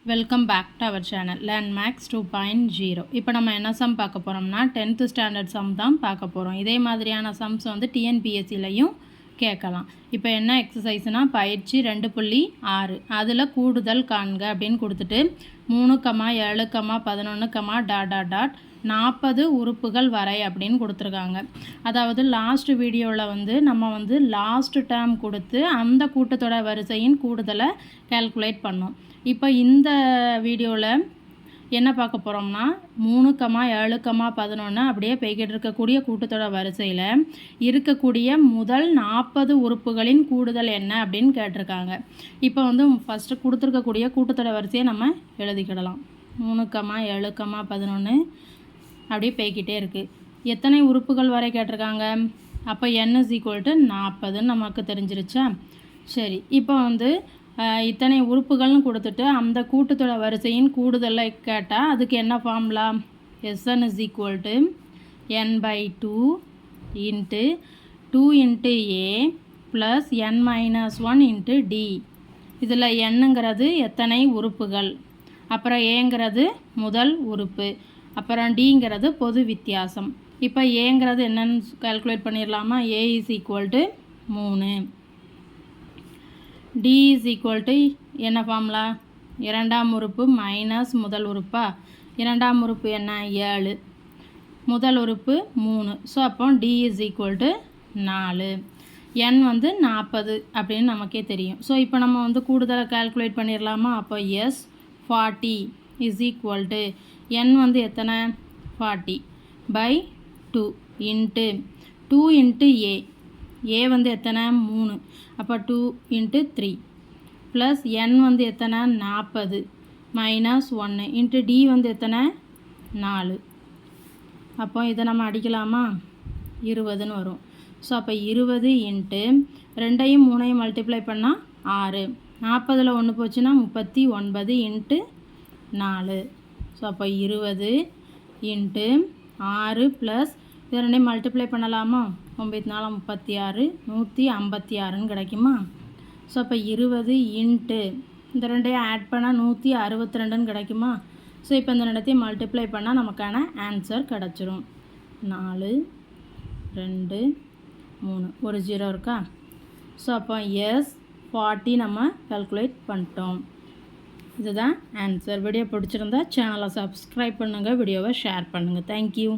Welcome back to our channel Learn Max 2.0. இப்போ நம்ம என்ன சம் பார்க்க போகிறோம்னா 10th ஸ்டாண்டர்ட் சம் தான் பார்க்க போகிறோம். இதே மாதிரியான சம்ஸ் வந்து டிஎன்பிஎஸ்சிலையும் கேட்கலாம். இப்போ என்ன எக்ஸசைஸ்னால் பயிற்சி 2.6 அதில் கூடுதல் காண்க அப்படின்னு கொடுத்துட்டு 3,7,11, ... 40 உறுப்புகள் வரை அப்படின்னு கொடுத்துருக்காங்க. அதாவது லாஸ்ட் வீடியோவில் வந்து நம்ம வந்து லாஸ்ட் டேர்ம் கொடுத்து அந்த கூட்டத்தொடர் வரிசையின் கூடுதலை கால்குலேட் பண்ணோம். இப்போ இந்த வீடியோவில் என்ன பார்க்க போகிறோம்னா 3,7,11 அப்படியே போய்கிட்டு இருக்கக்கூடிய கூட்டத்தொடர் வரிசையில் இருக்கக்கூடிய முதல் 40 உறுப்புகளின் கூடுதல் என்ன அப்படின்னு கேட்டிருக்காங்க. இப்போ வந்து ஃபஸ்ட்டு கொடுத்துருக்கக்கூடிய கூட்டத்தொடர் வரிசையை நம்ம எழுதிக்கிடலாம். 3,7,11 அப்படியே போய்கிட்டே இருக்குது. எத்தனை உறுப்புகள் வரை கேட்டிருக்காங்க? அப்போ n = 40 நமக்கு தெரிஞ்சிருச்சா? சரி, இப்போ வந்து இத்தனை உறுப்புகள்னு கொடுத்துட்டு அந்த கூட்டுத்தொடர் வரிசையின் கூடுதலை கேட்டால் அதுக்கு என்ன formula? Sn = n/2 × 2 × a + n - 1 × d. இதில் என்னங்கிறது எத்தனை உறுப்புகள், அப்புறம் ஏங்கிறது முதல் உறுப்பு, அப்புறம் டிங்கிறது பொது வித்தியாசம். இப்போ ஏங்கிறது என்னன்னு கால்குலேட் பண்ணிடலாமா? a = 3, d = என்ன ஃபார்முலா? இரண்டாம் உறுப்பு மைனஸ் முதல் உறுப்பா? இரண்டாம் உறுப்பு என்ன? 7, முதல் உறுப்பு 3. ஸோ அப்போ d = 4. n வந்து 40 அப்படின்னு நமக்கே தெரியும். ஸோ இப்போ நம்ம வந்து கூடுதலை கால்குலேட் பண்ணிடலாமா? அப்போ s 40 = n வந்து எத்தனை? 40/2 × 2 × a. a வந்து எத்தனை? 3. அப்போ 2 × 3 ப்ளஸ் n வந்து எத்தனை? 40 - 1 × d வந்து எத்தனை? 4. அப்போ இதை நம்ம அடிக்கலாமா? 20ன்னு வரும். ஸோ அப்போ 20 × 2யும் 3யும் மல்டிப்ளை பண்ணால் 6. 40ல் 1 போச்சுன்னா 39 × 4. ஸோ அப்போ 20 × 6 ப்ளஸ் இது ரெண்டையும் மல்டிப்ளை பண்ணலாமா? 9 × 4 36, 156ன்னு கிடைக்குமா? ஸோ அப்போ 20 × இந்த ரெண்டையும் ஆட் பண்ணால் 162ன்னு கிடைக்குமா? ஸோ இப்போ இந்த ரெண்டத்தையும் மல்டிப்ளை பண்ணால் நமக்கான ஆன்சர் கிடச்சிரும். 4, 2, 3 ஒரு 0 இருக்கா? ஸோ அப்போ எஸ் 40 நம்ம கால்குலேட் பண்ணிட்டோம். இதுதான் ஆன்சர். வீடியோ பிடிச்சிருந்தா சேனலை சப்ஸ்கிரைப் பண்ணுங்கள், வீடியோவை ஷேர் பண்ணுங்கள். தேங்க்யூ.